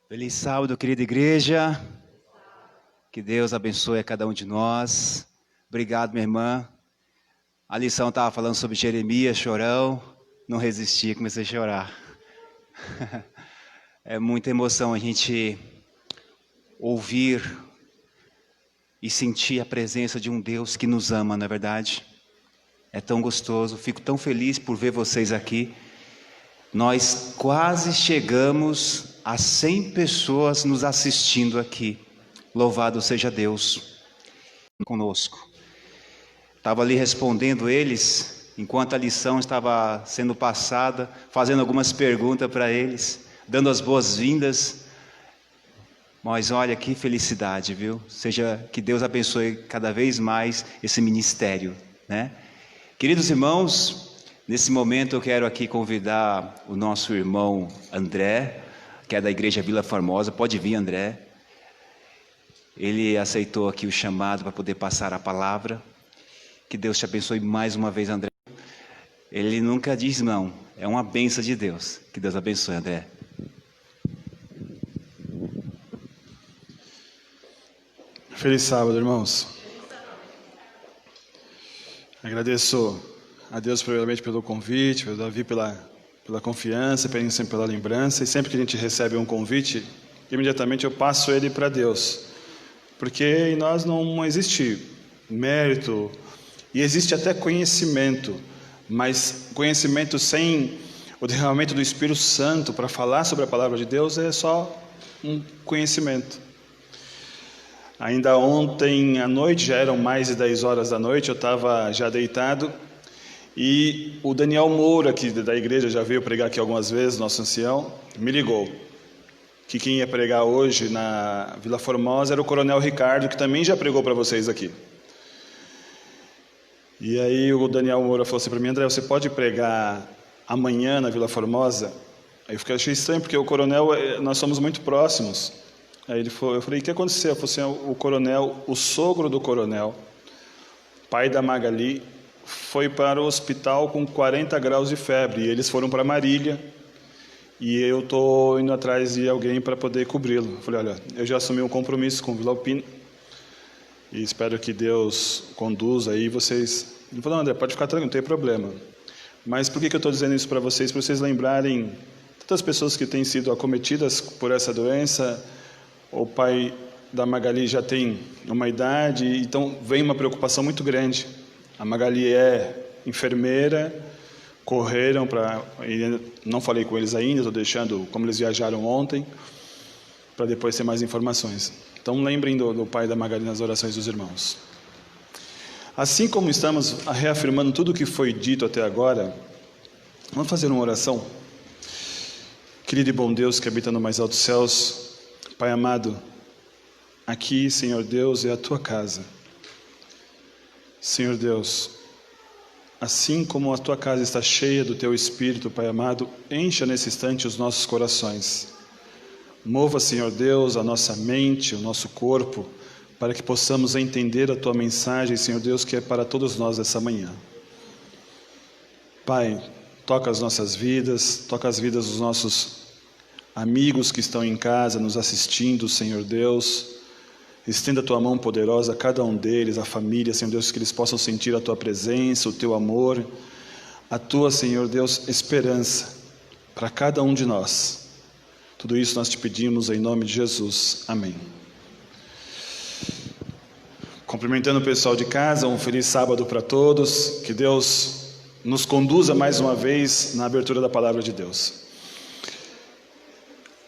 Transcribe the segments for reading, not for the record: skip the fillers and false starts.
Feliz sábado, querida igreja. Que Deus abençoe a cada um de nós. Obrigado, minha irmã. A lição estava falando sobre Jeremias, chorão. Não resisti, comecei a chorar. É muita emoção a gente ouvir e sentir a presença de um Deus que nos ama, não é verdade? É tão gostoso. Fico tão feliz por ver vocês aqui. Nós quase chegamos a 100 pessoas nos assistindo aqui. Louvado seja Deus conosco. Estava ali respondendo eles, enquanto a lição estava sendo passada, fazendo algumas perguntas para eles, dando as boas-vindas. Mas olha que felicidade, viu? Seja que Deus abençoe cada vez mais esse ministério, né? Queridos irmãos, nesse momento eu quero aqui convidar o nosso irmão André, que é da Igreja Vila Formosa. Pode vir, André. Ele aceitou aqui o chamado para poder passar a palavra. Que Deus te abençoe mais uma vez, André. Ele nunca diz não, é uma bênção de Deus. Que Deus abençoe, André. Feliz sábado, irmãos. Agradeço a Deus primeiramente pelo convite, pelo Davi pela confiança, sempre pela lembrança. E sempre que a gente recebe um convite, imediatamente eu passo ele para Deus. Porque em nós não existe mérito, e existe até conhecimento, mas conhecimento sem o derramamento do Espírito Santo para falar sobre a palavra de Deus é só um conhecimento. Ainda ontem à noite, já eram mais de 10 horas da noite, eu estava já deitado, e o Daniel Moura, que da igreja já veio pregar aqui algumas vezes, nosso ancião, me ligou, que quem ia pregar hoje na Vila Formosa era o Coronel Ricardo, que também já pregou para vocês aqui. E aí o Daniel Moura falou assim para mim: André, você pode pregar amanhã na Vila Formosa? Aí eu achei estranho, porque o Coronel, nós somos muito próximos. Aí ele falou, eu falei, o que aconteceu? Ele falou assim, o Coronel, o sogro do Coronel, pai da Magali, foi para o hospital com 40 graus de febre, e eles foram para Marília, e eu estou indo atrás de alguém para poder cobri-lo. Eu falei, olha, eu já assumi um compromisso com Vila Alpina, e espero que Deus conduza aí vocês. Ele falou, não, André, pode ficar tranquilo, não tem problema. Mas por que eu estou dizendo isso para vocês? Para vocês lembrarem tantas pessoas que têm sido acometidas por essa doença. O pai da Magali já tem uma idade, então vem uma preocupação muito grande. A Magali é enfermeira, correram para... Não falei com eles ainda, estou deixando como eles viajaram ontem, para depois ter mais informações. Então lembrem do pai da Magali nas orações dos irmãos. Assim como estamos reafirmando tudo o que foi dito até agora, vamos fazer uma oração. Querido e bom Deus que habita no mais altos céus, Pai amado, aqui, Senhor Deus, é a Tua casa. Senhor Deus, assim como a Tua casa está cheia do Teu Espírito, Pai amado, encha nesse instante os nossos corações. Mova, Senhor Deus, a nossa mente, o nosso corpo, para que possamos entender a Tua mensagem, Senhor Deus, que é para todos nós essa manhã. Pai, toca as nossas vidas, toca as vidas dos nossos amigos que estão em casa nos assistindo, Senhor Deus. Estenda a Tua mão poderosa a cada um deles, a família, Senhor Deus, que eles possam sentir a Tua presença, o Teu amor, a Tua, Senhor Deus, esperança para cada um de nós. Tudo isso nós te pedimos em nome de Jesus. Amém. Cumprimentando o pessoal de casa, um feliz sábado para todos. Que Deus nos conduza mais uma vez na abertura da palavra de Deus.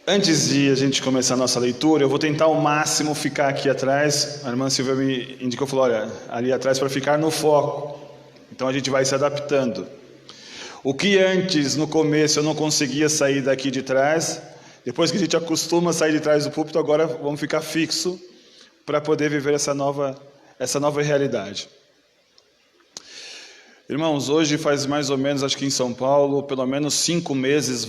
Antes de a gente começar a nossa leitura, eu vou tentar ao máximo ficar aqui atrás. A irmã Silvia me indicou, falou, olha, ali atrás para ficar no foco. Então a gente vai se adaptando. O que antes, no começo, eu não conseguia sair daqui de trás, depois que a gente acostuma a sair de trás do púlpito, agora vamos ficar fixo para poder viver essa nova realidade. Irmãos, hoje faz mais ou menos, acho que em São Paulo, pelo menos 5 meses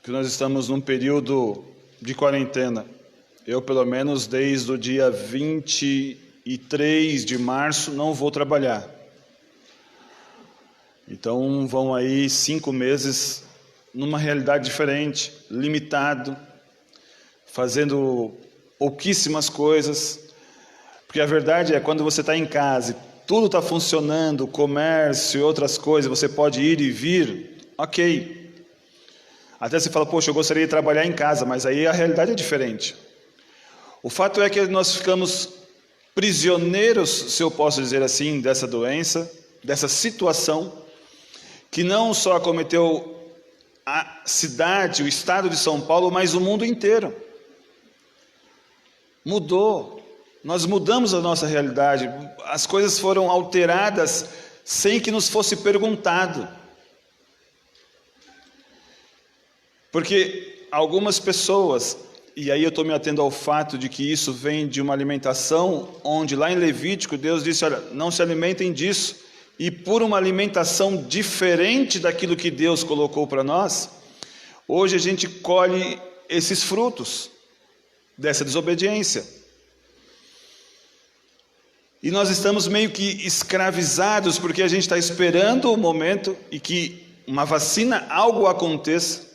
que nós estamos num período de quarentena. Eu, pelo menos, desde o dia 23 de março, não vou trabalhar. Então, vão aí 5 meses numa realidade diferente, limitado, fazendo pouquíssimas coisas, porque a verdade é, quando você está em casa, tudo está funcionando, comércio e outras coisas, você pode ir e vir, ok. Até você fala, poxa, eu gostaria de trabalhar em casa, mas aí a realidade é diferente. O fato é que nós ficamos prisioneiros, se eu posso dizer assim, dessa doença, dessa situação, que não só acometeu a cidade, o estado de São Paulo, mas o mundo inteiro. Mudou. Nós mudamos a nossa realidade. As coisas foram alteradas sem que nos fosse perguntado. Porque algumas pessoas, e aí eu estou me atendo ao fato de que isso vem de uma alimentação, onde lá em Levítico Deus disse, olha, não se alimentem disso, e por uma alimentação diferente daquilo que Deus colocou para nós, hoje a gente colhe esses frutos dessa desobediência. E nós estamos meio que escravizados, porque a gente está esperando o momento e que uma vacina, algo aconteça,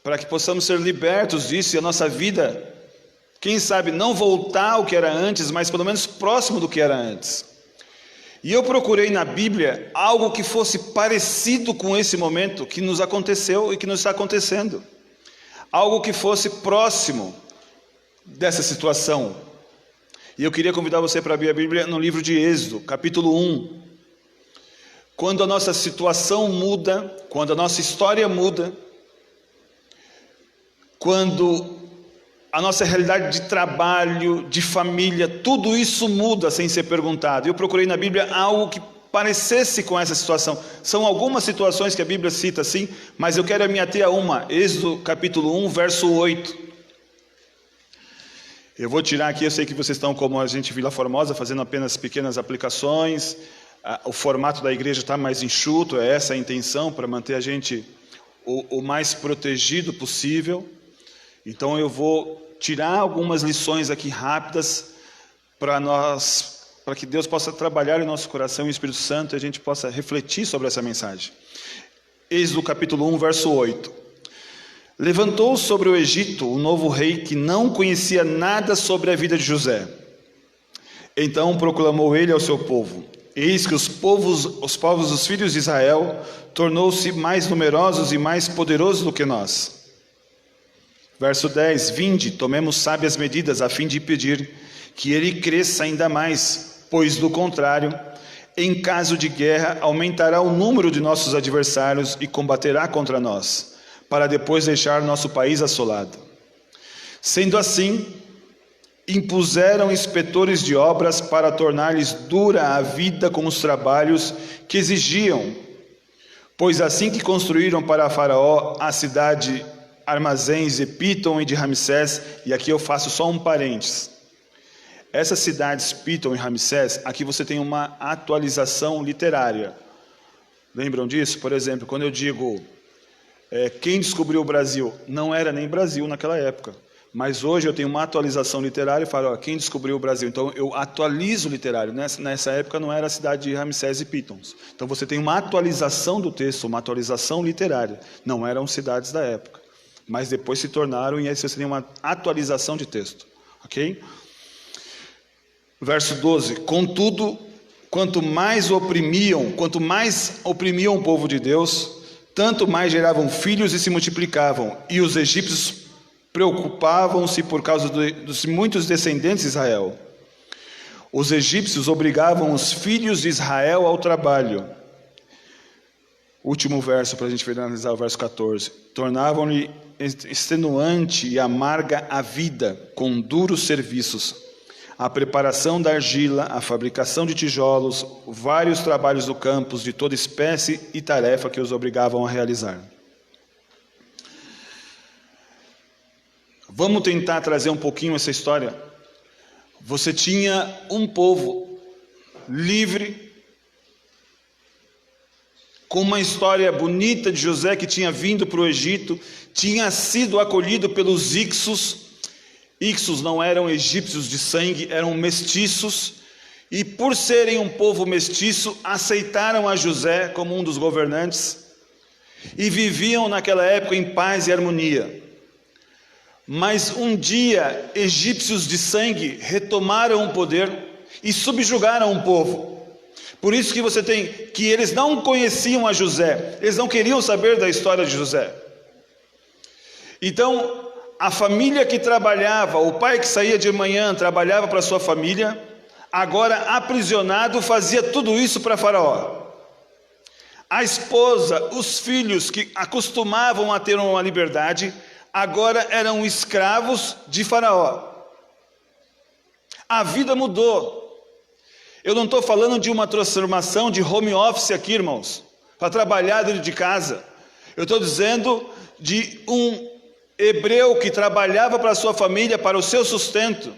para que possamos ser libertos disso e a nossa vida, quem sabe, não voltar ao que era antes, mas pelo menos próximo do que era antes. E eu procurei na Bíblia algo que fosse parecido com esse momento que nos aconteceu e que nos está acontecendo. Algo que fosse próximo dessa situação. E eu queria convidar você para abrir a Bíblia no livro de Êxodo, capítulo 1. Quando a nossa situação muda, quando a nossa história muda, quando a nossa realidade de trabalho, de família, tudo isso muda sem ser perguntado. Eu procurei na Bíblia algo que parecesse com essa situação. São algumas situações que a Bíblia cita assim, mas eu quero me ater a uma. Êxodo capítulo 1, verso 8. Eu vou tirar aqui, eu sei que vocês estão como a gente Vila Formosa, fazendo apenas pequenas aplicações. O formato da igreja está mais enxuto, é essa a intenção, para manter a gente o mais protegido possível. Então eu vou tirar algumas lições aqui rápidas para que Deus possa trabalhar em nosso coração e o Espírito Santo e a gente possa refletir sobre essa mensagem. Êxodo capítulo 1, verso 8. Levantou sobre o Egito um novo rei que não conhecia nada sobre a vida de José. Então proclamou ele ao seu povo: eis que os povos dos filhos de Israel tornou-se mais numerosos e mais poderosos do que nós. Verso 10, vinde, tomemos sábias medidas a fim de impedir que ele cresça ainda mais, pois do contrário, em caso de guerra, aumentará o número de nossos adversários e combaterá contra nós, para depois deixar nosso país assolado. Sendo assim, impuseram inspetores de obras para tornar-lhes dura a vida com os trabalhos que exigiam, pois assim que construíram para Faraó a cidade armazéns de Pitom e de Ramsés, e aqui eu faço só um parênteses. Essas cidades Pitom e Ramsés, aqui você tem uma atualização literária. Lembram disso? Por exemplo, quando eu digo quem descobriu o Brasil, não era nem Brasil naquela época. Mas hoje eu tenho uma atualização literária e falo, quem descobriu o Brasil? Então eu atualizo o literário. Nessa época não era a cidade de Ramsés e Pitons. Então você tem uma atualização do texto, uma atualização literária. Não eram cidades da época. Mas depois se tornaram, e aí você tem uma atualização de texto. Ok? Verso 12. Contudo, quanto mais oprimiam o povo de Deus, tanto mais geravam filhos e se multiplicavam. E os egípcios preocupavam-se por causa dos muitos descendentes de Israel. Os egípcios obrigavam os filhos de Israel ao trabalho. Último verso para a gente finalizar, o verso 14. Tornavam-lhe extenuante e amarga a vida com duros serviços, a preparação da argila, a fabricação de tijolos, vários trabalhos do campo de toda espécie e tarefa que os obrigavam a realizar. Vamos tentar trazer um pouquinho essa história. Você tinha um povo livre, com uma história bonita de José que tinha vindo para o Egito, tinha sido acolhido pelos Ixos. Ixos não eram egípcios de sangue, eram mestiços, e por serem um povo mestiço, aceitaram a José como um dos governantes, e viviam naquela época em paz e harmonia. Mas um dia, egípcios de sangue retomaram o poder e subjugaram o povo. Por isso que você tem que eles não conheciam a José, eles não queriam saber da história de José. Então, a família que trabalhava, o pai que saía de manhã, trabalhava para sua família, agora aprisionado, fazia tudo isso para Faraó. A esposa, os filhos que acostumavam a ter uma liberdade, agora eram escravos de Faraó. A vida mudou. Eu não estou falando de uma transformação de home office aqui, irmãos, para trabalhar dentro de casa. Eu estou dizendo de um hebreu que trabalhava para a sua família, para o seu sustento.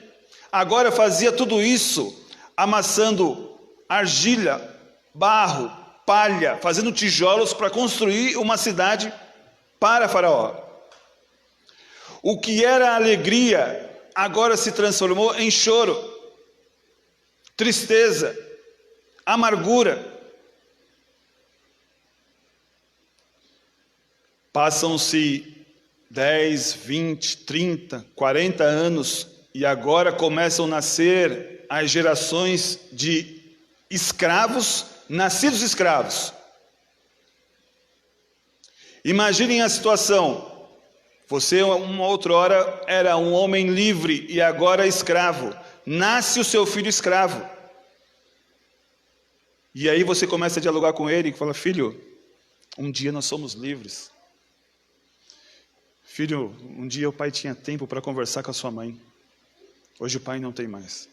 Agora fazia tudo isso, amassando argila, barro, palha, fazendo tijolos para construir uma cidade para Faraó. O que era alegria, agora se transformou em choro, tristeza, amargura. Passam-se 10, 20, 30, 40 anos e agora começam a nascer as gerações de escravos, nascidos escravos. Imaginem a situação. Você, uma outra hora, era um homem livre e agora escravo. Nasce o seu filho escravo. E aí você começa a dialogar com ele e fala: filho, um dia nós somos livres. Filho, um dia o pai tinha tempo para conversar com a sua mãe. Hoje o pai não tem mais.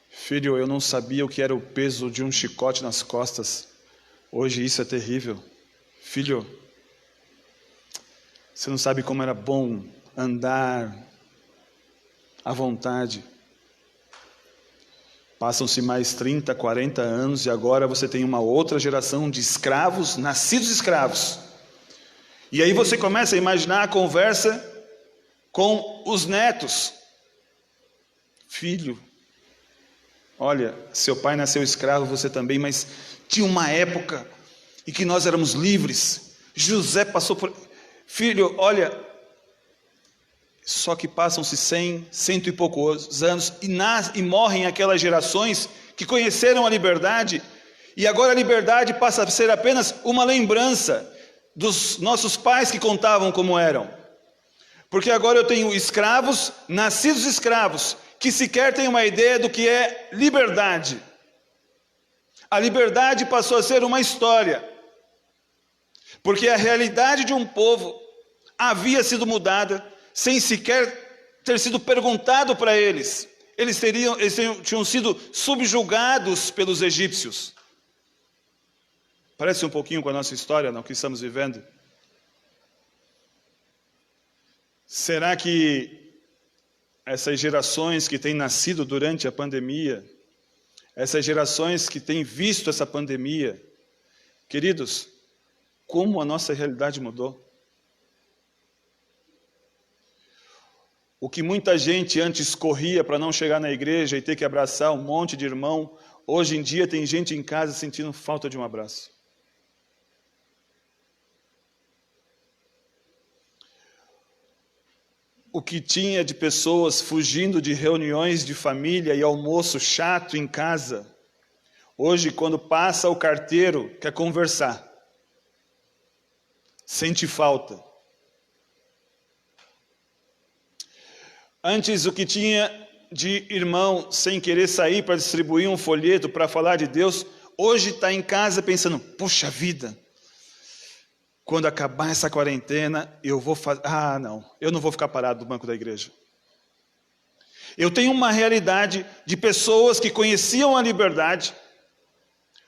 Filho, eu não sabia o que era o peso de um chicote nas costas. Hoje isso é terrível. Filho, você não sabe como era bom andar à vontade. Passam-se mais 30, 40 anos e agora você tem uma outra geração de escravos, nascidos escravos. E aí você começa a imaginar a conversa com os netos. Filho, olha, seu pai nasceu escravo, você também, mas tinha uma época em que nós éramos livres. José passou por... Filho, olha, só que passam-se 100, cento e poucos anos e morrem aquelas gerações que conheceram a liberdade, e agora a liberdade passa a ser apenas uma lembrança dos nossos pais que contavam como eram. Porque agora eu tenho escravos, nascidos escravos, que sequer têm uma ideia do que é liberdade. A liberdade passou a ser uma história, porque a realidade de um povo havia sido mudada sem sequer ter sido perguntado para eles. Eles tinham sido subjugados pelos egípcios. Parece um pouquinho com a nossa história, não, que estamos vivendo. Será que essas gerações que têm nascido durante a pandemia, essas gerações que têm visto essa pandemia, queridos, como a nossa realidade mudou? O que muita gente antes corria para não chegar na igreja e ter que abraçar um monte de irmão, hoje em dia tem gente em casa sentindo falta de um abraço. O que tinha de pessoas fugindo de reuniões de família e almoço chato em casa, hoje quando passa o carteiro quer conversar, sente falta. Antes o que tinha de irmão sem querer sair para distribuir um folheto para falar de Deus, hoje está em casa pensando: puxa vida, quando acabar essa quarentena, eu vou fazer... não, eu não vou ficar parado no banco da igreja. Eu tenho uma realidade de pessoas que conheciam a liberdade,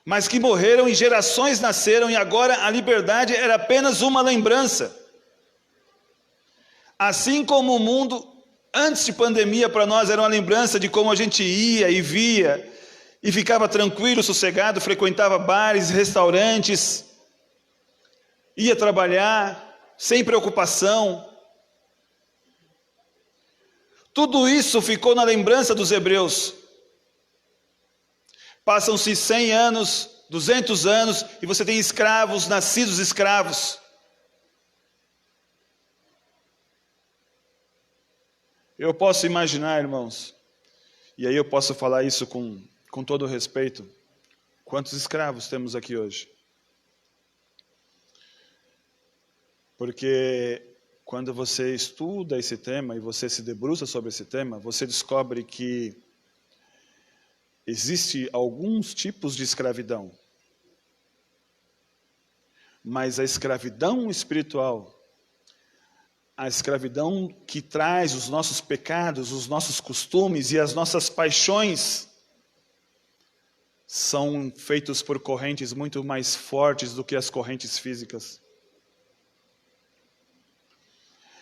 mas que morreram e gerações nasceram, e agora a liberdade era apenas uma lembrança. Assim como o mundo, antes de pandemia, para nós era uma lembrança de como a gente ia e via, e ficava tranquilo, sossegado, frequentava bares, restaurantes, ia trabalhar, sem preocupação. Tudo isso ficou na lembrança dos hebreus. Passam-se 100 anos, 200 anos, e você tem escravos, nascidos escravos. Eu posso imaginar, irmãos, e aí eu posso falar isso com todo respeito, quantos escravos temos aqui hoje? Porque quando você estuda esse tema e você se debruça sobre esse tema, você descobre que existe alguns tipos de escravidão. Mas a escravidão espiritual, a escravidão que traz os nossos pecados, os nossos costumes e as nossas paixões, são feitos por correntes muito mais fortes do que as correntes físicas.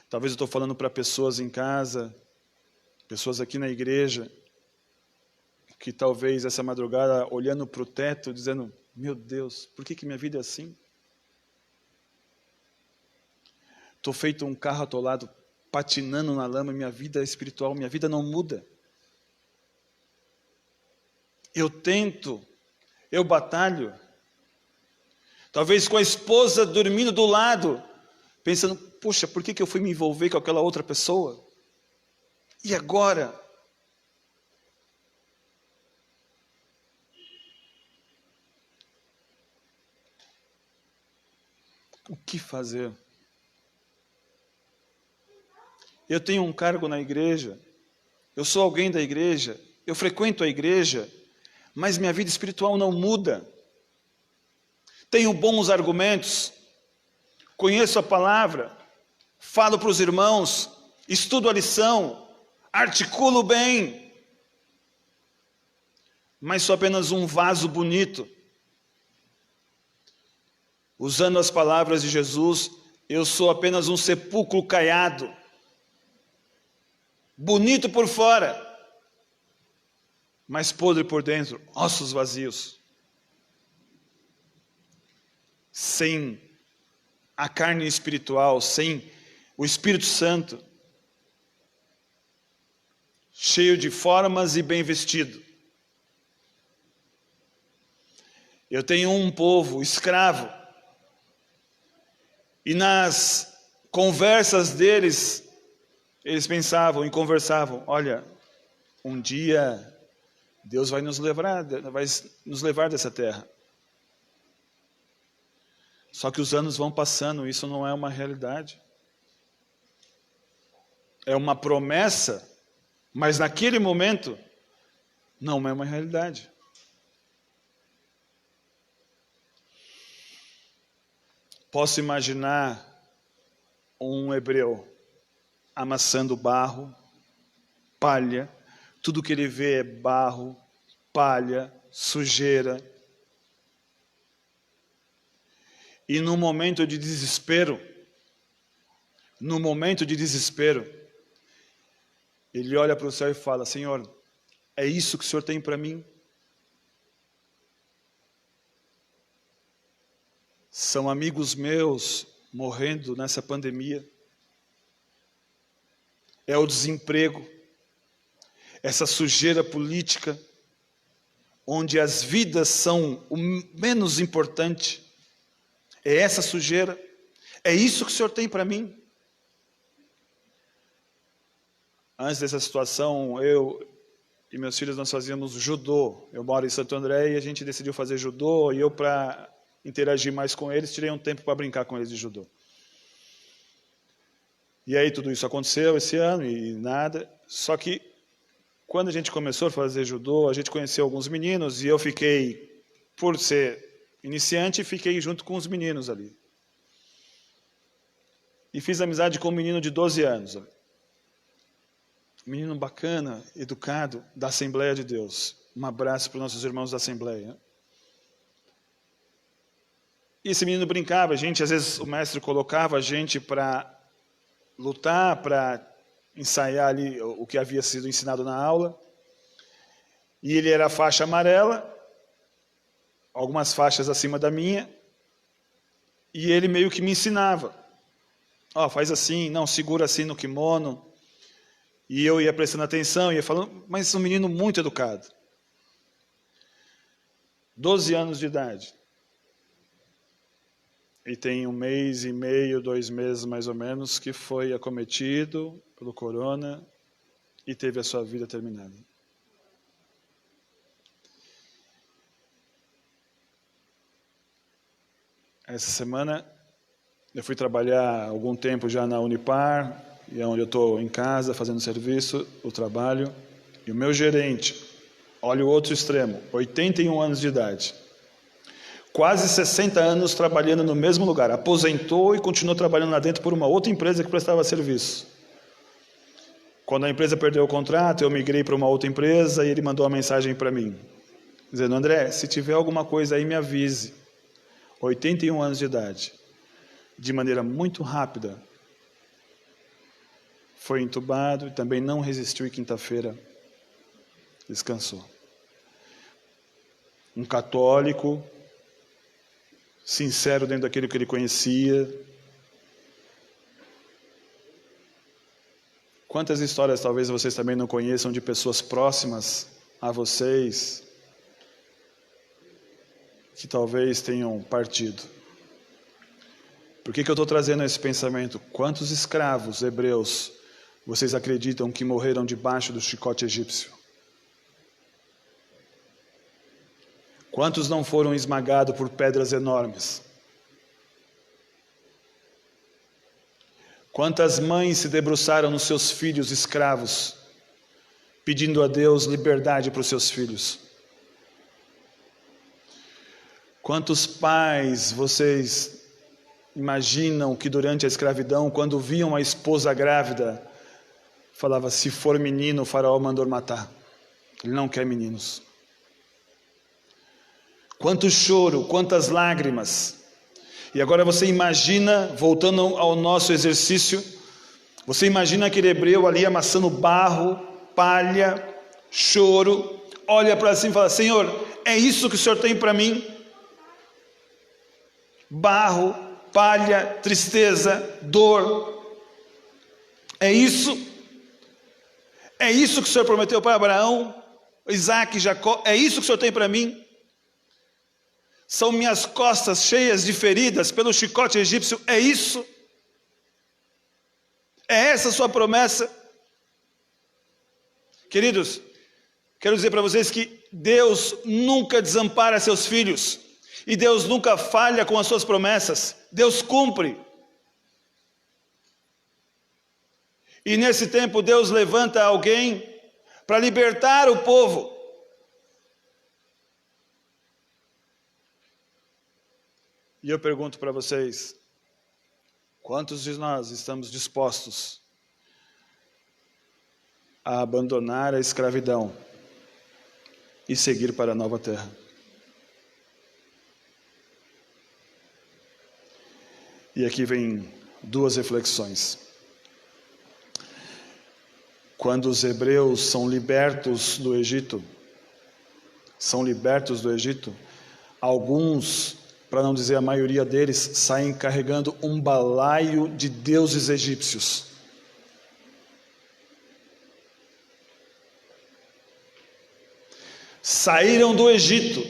Talvez eu estou falando para pessoas em casa, pessoas aqui na igreja, que talvez essa madrugada olhando para o teto, dizendo, meu Deus, por que minha vida é assim? Estou feito um carro atolado, patinando na lama, minha vida espiritual, minha vida não muda. Eu tento, eu batalho. Talvez com a esposa dormindo do lado, pensando, puxa, por que eu fui me envolver com aquela outra pessoa? E agora? O que fazer? Eu tenho um cargo na igreja, eu sou alguém da igreja, eu frequento a igreja, mas minha vida espiritual não muda. Tenho bons argumentos, conheço a palavra, falo para os irmãos, estudo a lição, articulo bem, mas sou apenas um vaso bonito. Usando as palavras de Jesus, eu sou apenas um sepulcro caiado, bonito por fora, mas podre por dentro, ossos vazios. Sem a carne espiritual, sem o Espírito Santo, cheio de formas e bem vestido. Eu tenho um povo escravo, e nas conversas deles, eles pensavam e conversavam, olha, um dia Deus vai nos levar dessa terra. Só que os anos vão passando, isso não é uma realidade. É uma promessa, mas naquele momento não é uma realidade. Posso imaginar um hebreu amassando barro, palha, tudo que ele vê é barro, palha, sujeira. E no momento de desespero, ele olha para o céu e fala, Senhor, é isso que o Senhor tem para mim? São amigos meus morrendo nessa pandemia. É o desemprego, essa sujeira política, onde as vidas são o menos importante. É essa sujeira, é isso que o Senhor tem para mim? Antes dessa situação, eu e meus filhos, nós fazíamos judô. Eu moro em Santo André e a gente decidiu fazer judô, e eu, para interagir mais com eles, tirei um tempo para brincar com eles de judô. E aí tudo isso aconteceu esse ano e nada. Só que quando a gente começou a fazer judô, a gente conheceu alguns meninos e eu fiquei, por ser iniciante, fiquei junto com os meninos ali. E fiz amizade com um menino de 12 anos. Um menino bacana, educado, da Assembleia de Deus. Um abraço para os nossos irmãos da Assembleia. E esse menino brincava, às vezes o mestre colocava a gente para lutar, para ensaiar ali o que havia sido ensinado na aula. E ele era faixa amarela, algumas faixas acima da minha, e ele meio que me ensinava. Faz assim, não, segura assim no kimono. E eu ia prestando atenção, ia falando, mas um menino muito educado. 12 anos de idade. E tem 1 mês e meio, 2 meses mais ou menos, que foi acometido pelo corona e teve a sua vida terminada. Essa semana eu fui trabalhar há algum tempo já na Unipar, e é onde eu estou em casa fazendo serviço, o trabalho, e o meu gerente, olha o outro extremo, 81 anos de idade, quase 60 anos trabalhando no mesmo lugar, aposentou e continuou trabalhando lá dentro por uma outra empresa que prestava serviço. Quando a empresa perdeu o contrato, eu migrei para uma outra empresa e ele mandou uma mensagem para mim, dizendo: André, se tiver alguma coisa aí me avise. 81 anos de idade, de maneira muito rápida, foi entubado e também não resistiu e quinta-feira descansou. Um católico, sincero dentro daquilo que ele conhecia. Quantas histórias talvez vocês também não conheçam de pessoas próximas a vocês, que talvez tenham partido. Por que eu estou trazendo esse pensamento? Quantos escravos hebreus vocês acreditam que morreram debaixo do chicote egípcio? Quantos não foram esmagados por pedras enormes? Quantas mães se debruçaram nos seus filhos escravos, pedindo a Deus liberdade para os seus filhos? Quantos pais vocês imaginam que durante a escravidão, quando viam a esposa grávida, falava: se for menino, o faraó mandou matar, ele não quer meninos. Quanto choro, quantas lágrimas. E agora você imagina, voltando ao nosso exercício, você imagina aquele hebreu ali amassando barro, palha, choro, olha para cima e fala: Senhor, é isso que o Senhor tem para mim? Barro, palha, tristeza, dor. É isso? É isso que o Senhor prometeu para Abraão, Isaac, Jacó? É isso que o Senhor tem para mim? São minhas costas cheias de feridas pelo chicote egípcio? É isso? É essa a sua promessa? Queridos, quero dizer para vocês que Deus nunca desampara seus filhos. E Deus nunca falha com as suas promessas. Deus cumpre. E nesse tempo Deus levanta alguém para libertar o povo. E eu pergunto para vocês, quantos de nós estamos dispostos a abandonar a escravidão e seguir para a nova terra? E aqui vem duas reflexões. Quando os hebreus são libertos do Egito, alguns, para não dizer a maioria deles, saem carregando um balaio de deuses egípcios. Saíram do Egito,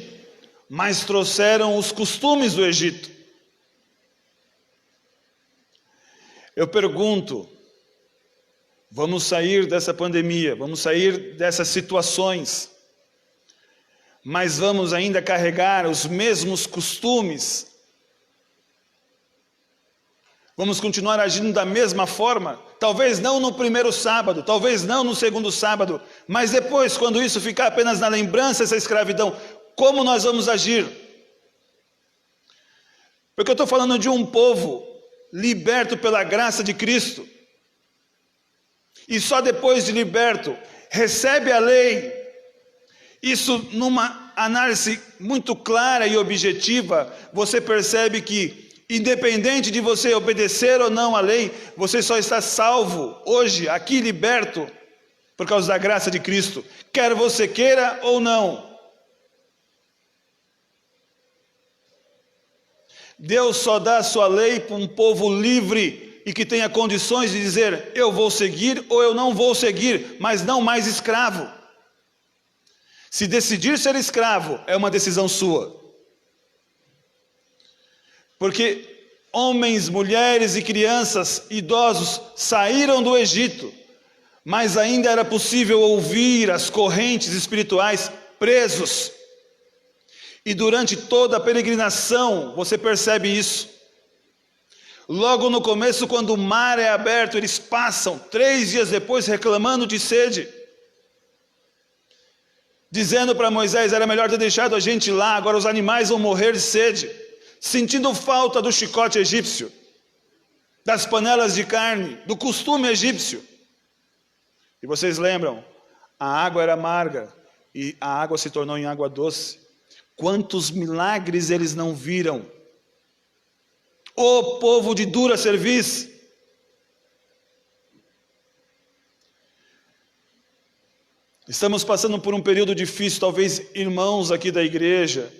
mas trouxeram os costumes do Egito. Eu pergunto, vamos sair dessa pandemia, vamos sair dessas situações, mas vamos ainda carregar os mesmos costumes? Vamos continuar agindo da mesma forma? Talvez não no primeiro sábado, talvez não no segundo sábado, mas depois, quando isso ficar apenas na lembrança, essa escravidão, como nós vamos agir? Porque eu estou falando de um povo liberto pela graça de Cristo, e só depois de liberto, recebe a lei. Isso, numa análise muito clara e objetiva, você percebe que, independente de você obedecer ou não à lei, você só está salvo hoje, aqui liberto, por causa da graça de Cristo, quer você queira ou não. Deus só dá a sua lei para um povo livre e que tenha condições de dizer: eu vou seguir ou eu não vou seguir, mas não mais escravo. Se decidir ser escravo, é uma decisão sua. Porque homens, mulheres e crianças, idosos, saíram do Egito, mas ainda era possível ouvir as correntes espirituais presos. E durante toda a peregrinação, você percebe isso. Logo no começo, quando o mar é aberto, eles passam 3 dias depois reclamando de sede, dizendo para Moisés: era melhor ter deixado a gente lá, agora os animais vão morrer de sede, sentindo falta do chicote egípcio, das panelas de carne, do costume egípcio. E vocês lembram, a água era amarga e a água se tornou em água doce. Quantos milagres eles não viram? Ô povo de dura cerviz! Estamos passando por um período difícil. Talvez irmãos aqui da igreja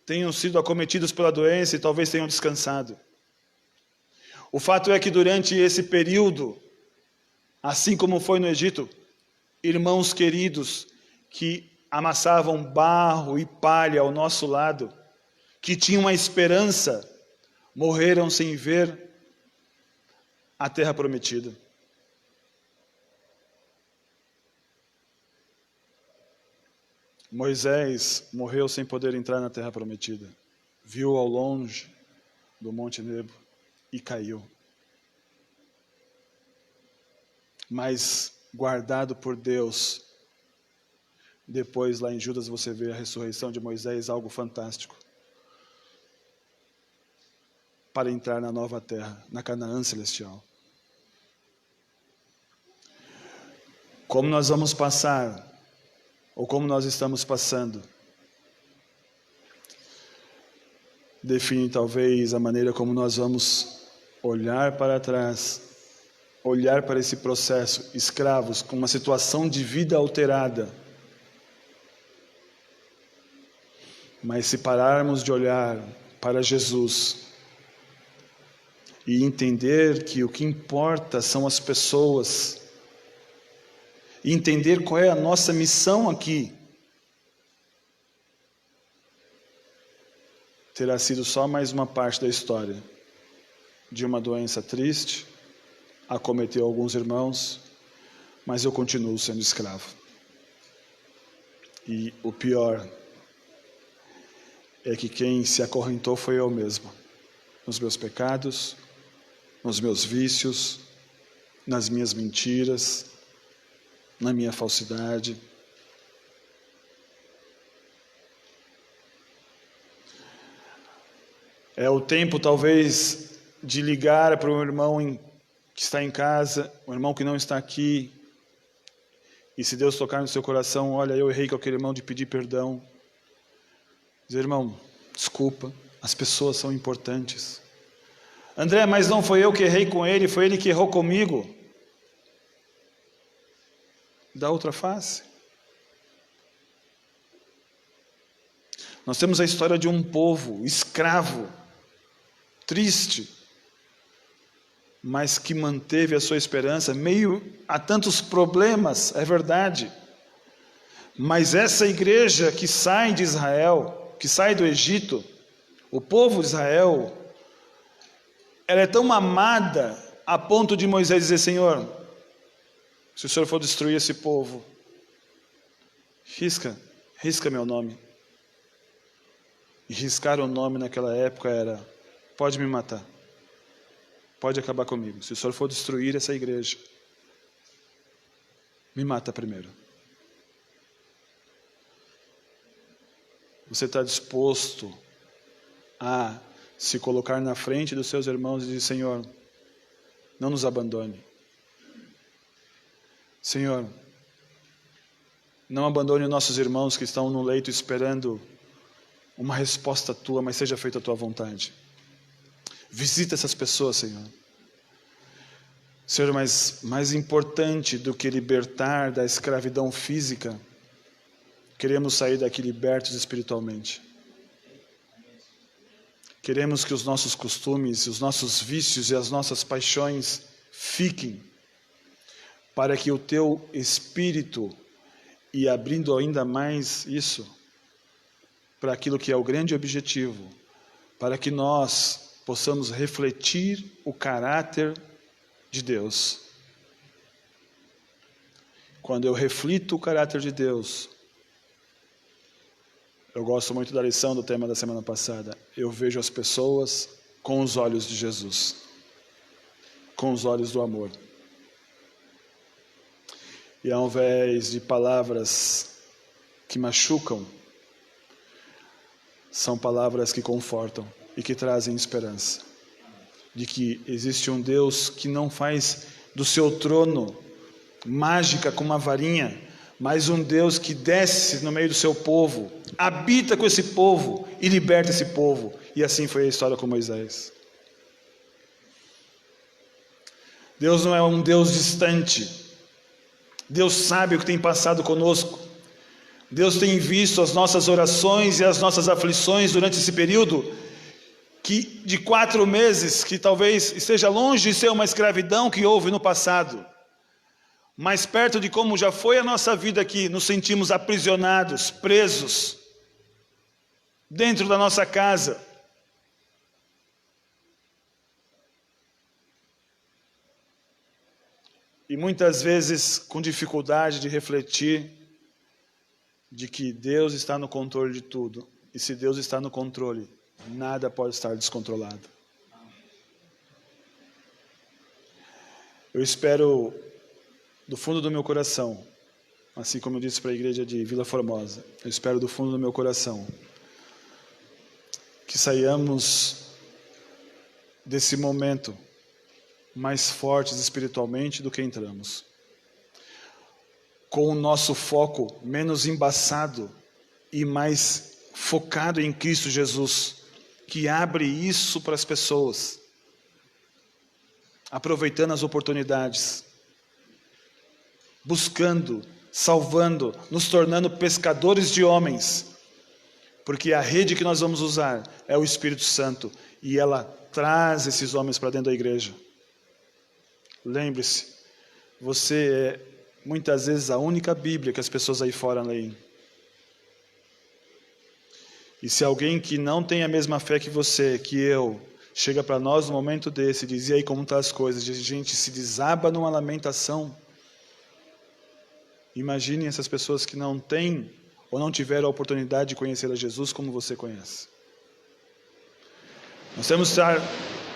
tenham sido acometidos pela doença e talvez tenham descansado. O fato é que durante esse período, assim como foi no Egito, irmãos queridos que amassavam barro e palha ao nosso lado, que tinham uma esperança, morreram sem ver a terra prometida. Moisés morreu sem poder entrar na terra prometida. Viu ao longe do Monte Nebo e caiu. Mas guardado por Deus, depois lá em Judas você vê a ressurreição de Moisés, algo fantástico, para entrar na nova terra, na Canaã celestial. Como nós vamos passar, ou como nós estamos passando, define talvez a maneira como nós vamos olhar para trás, olhar para esse processo, escravos, com uma situação de vida alterada. Mas se pararmos de olhar para Jesus e entender que o que importa são as pessoas, e entender qual é a nossa missão aqui, terá sido só mais uma parte da história de uma doença triste, acometeu alguns irmãos, mas eu continuo sendo escravo. E o pior é que quem se acorrentou foi eu mesmo, nos meus pecados, nos meus vícios, nas minhas mentiras, na minha falsidade. É o tempo talvez de ligar para um irmão que está em casa, um irmão que não está aqui, e se Deus tocar no seu coração: olha, eu errei com aquele irmão, de pedir perdão. Dizer: irmão, desculpa, as pessoas são importantes. André, mas não foi eu que errei com ele, foi ele que errou comigo. Dá outra face. Nós temos a história de um povo escravo, triste, mas que manteve a sua esperança, meio a tantos problemas, é verdade. Mas essa igreja que sai de Israel, que sai do Egito, o povo de Israel, ela é tão amada a ponto de Moisés dizer: Senhor, se o Senhor for destruir esse povo, risca meu nome. E riscar o nome naquela época era: pode me matar, pode acabar comigo. Se o Senhor for destruir essa igreja, me mata primeiro. Você está disposto a se colocar na frente dos seus irmãos e dizer: Senhor, não nos abandone. Senhor, não abandone os nossos irmãos que estão no leito esperando uma resposta tua, mas seja feita a tua vontade. Visita essas pessoas, Senhor. Senhor, mas mais importante do que libertar da escravidão física, queremos sair daqui libertos espiritualmente. Queremos que os nossos costumes, os nossos vícios e as nossas paixões fiquem, para que o teu Espírito, e abrindo ainda mais isso, para aquilo que é o grande objetivo, para que nós possamos refletir o caráter de Deus. quando eu reflito o caráter de Deus, eu gosto muito da lição do tema da semana passada, eu vejo as pessoas com os olhos de Jesus, com os olhos do amor. E ao invés de palavras que machucam, são palavras que confortam e que trazem esperança. De que existe um Deus que não faz do seu trono mágica com uma varinha, mas um Deus que desce no meio do seu povo, habita com esse povo e liberta esse povo. E assim foi a história com Moisés. Deus não é um Deus distante. Deus sabe o que tem passado conosco. Deus tem visto as nossas orações e as nossas aflições durante esse período de 4 meses, que talvez esteja longe de ser uma escravidão que houve no passado, mais perto de como já foi a nossa vida aqui, nos sentimos aprisionados, presos, dentro da nossa casa. E muitas vezes com dificuldade de refletir de que Deus está no controle de tudo. E se Deus está no controle, nada pode estar descontrolado. Eu espero do fundo do meu coração, assim como eu disse para a igreja de Vila Formosa, eu espero do fundo do meu coração que saiamos desse momento mais fortes espiritualmente do que entramos, com o nosso foco menos embaçado e mais focado em Cristo Jesus, que abre isso para as pessoas, aproveitando as oportunidades, buscando, salvando, nos tornando pescadores de homens, porque a rede que nós vamos usar é o Espírito Santo, e ela traz esses homens para dentro da igreja. Lembre-se, você é muitas vezes a única Bíblia que as pessoas aí fora leem. E se alguém que não tem a mesma fé que você, que eu, chega para nós no momento desse e diz, e aí como estão as coisas? A gente se desaba numa lamentação. Imaginem essas pessoas que não têm ou não tiveram a oportunidade de conhecer a Jesus como você conhece. Nós temos que estar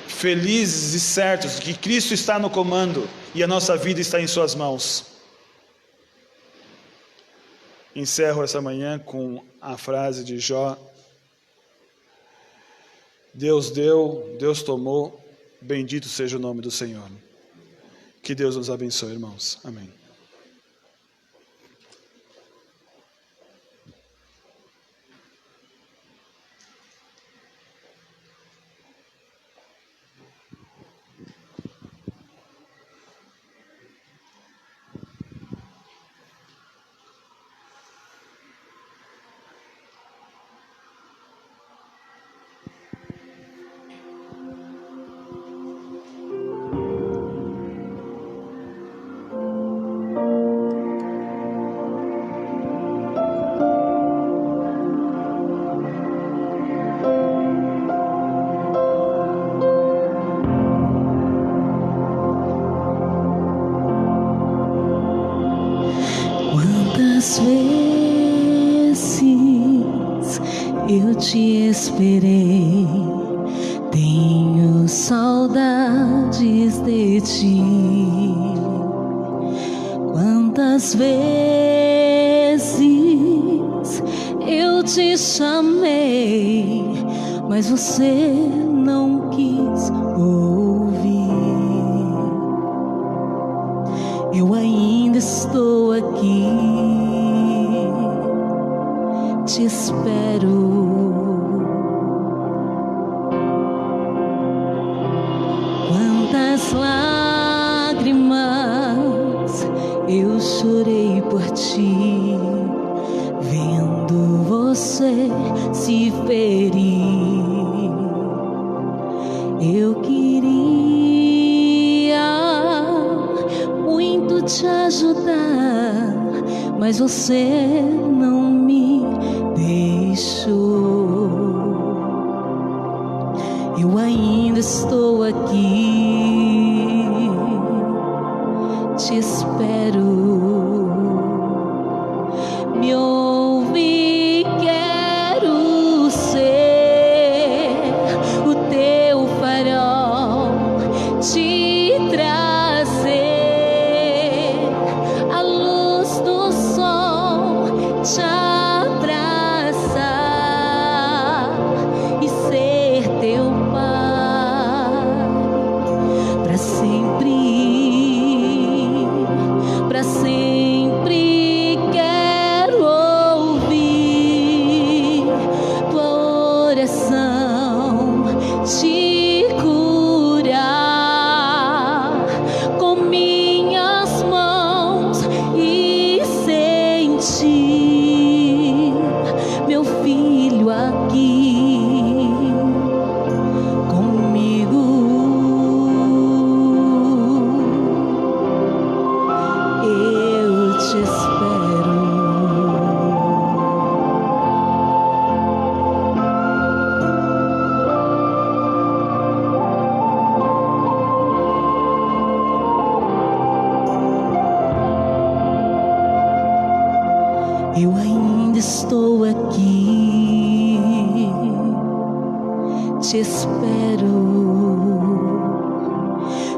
felizes e certos de que Cristo está no comando e a nossa vida está em suas mãos. Encerro essa manhã com a frase de Jó: Deus deu, Deus tomou, bendito seja o nome do Senhor. Que Deus nos abençoe, irmãos. Amém. Quantas vezes eu te esperei, tenho saudades de ti. Quantas vezes eu te chamei, mas você não quis ouvir. Eu ainda estou aqui, te espero. Quantas lágrimas eu chorei por ti, vendo você se ferir. Eu queria muito te ajudar, mas você não me deixou. Eu ainda estou aqui, te espero. aqui comigo. Eu te espero. Eu ainda estou aqui, te espero.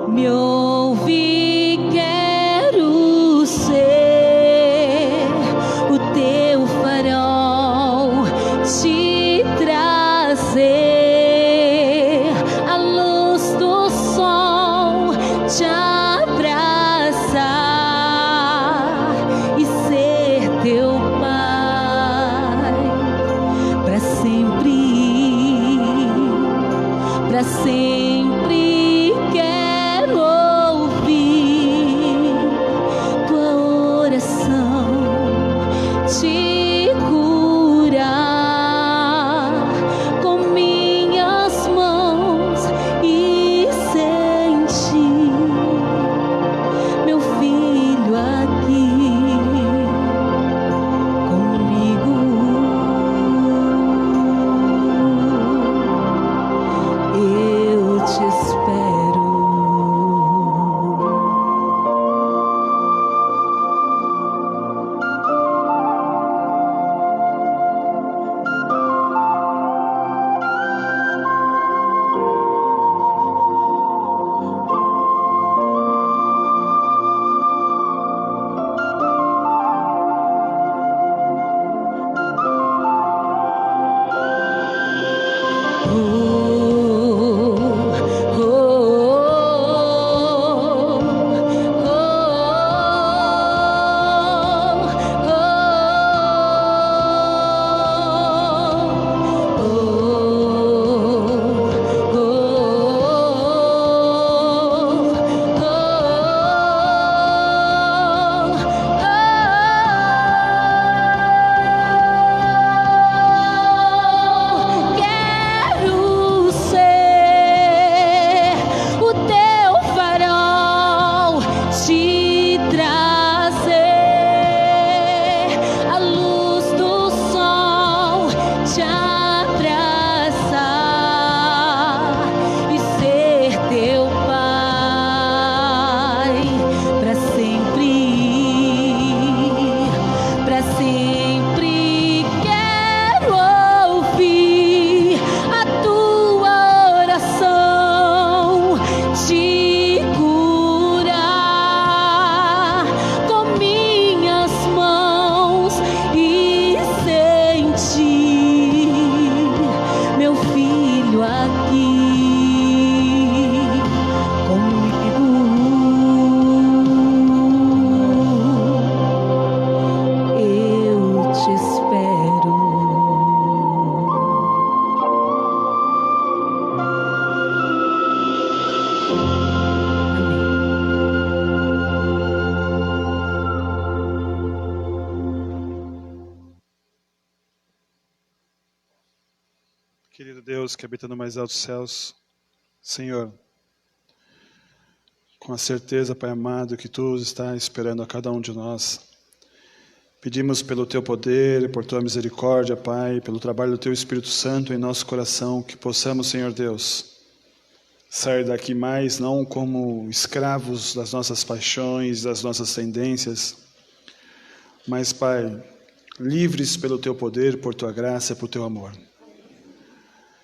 Me ouve, quero ser o teu farol, te trazer a luz do sol, te abraçar e ser teu para sempre. Quero ouvir tua oração, te curar com minhas mãos e sentir meu filho aqui comigo. Eu te espero. Querido Deus que habita no mais altos céus, Senhor, com a certeza, Pai amado, que Tu estás esperando a cada um de nós, pedimos pelo Teu poder e por Tua misericórdia, Pai, pelo trabalho do Teu Espírito Santo em nosso coração, que possamos, Senhor Deus, sair daqui mais não como escravos das nossas paixões, das nossas tendências, mas, Pai, livres pelo Teu poder, por Tua graça e por Teu amor.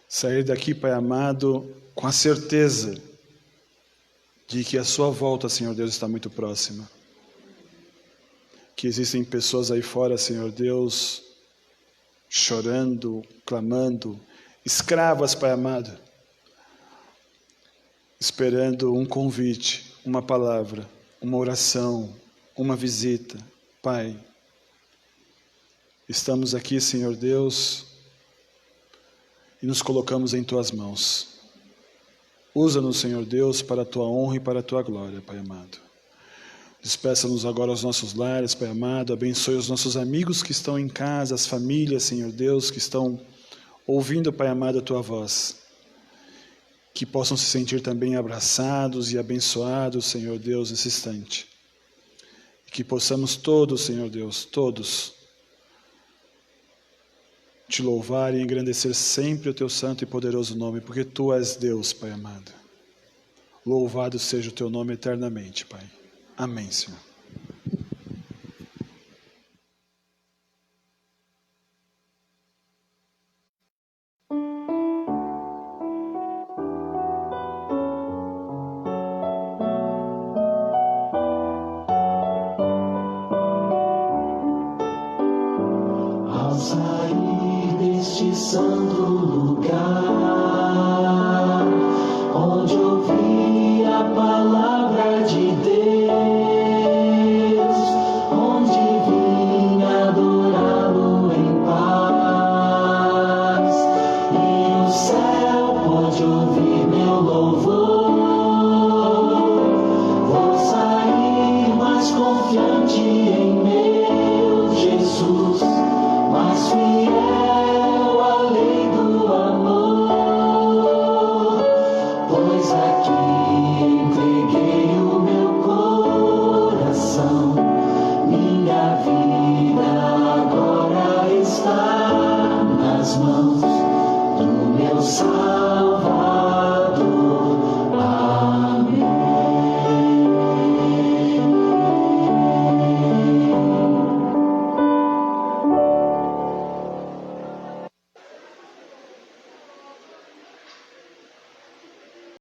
Sair daqui, Pai amado, com a certeza de que a Sua volta, Senhor Deus, está muito próxima. Que existem pessoas aí fora, Senhor Deus, chorando, clamando, escravas, Pai amado, esperando um convite, uma palavra, uma oração, uma visita. Pai, estamos aqui, Senhor Deus, e nos colocamos em Tuas mãos. Usa-nos, Senhor Deus, para a Tua honra e para a Tua glória, Pai amado. Despeça-nos agora aos nossos lares, Pai amado. Abençoe os nossos amigos que estão em casa, as famílias, Senhor Deus, que estão ouvindo, Pai amado, a Tua voz, que possam se sentir também abraçados e abençoados, Senhor Deus, nesse instante. E que possamos todos, Senhor Deus, todos, Te louvar e engrandecer sempre o Teu santo e poderoso nome, porque Tu és Deus, Pai amado. Louvado seja o Teu nome eternamente, Pai. Amém, Senhor. Ao sair deste santo lugar,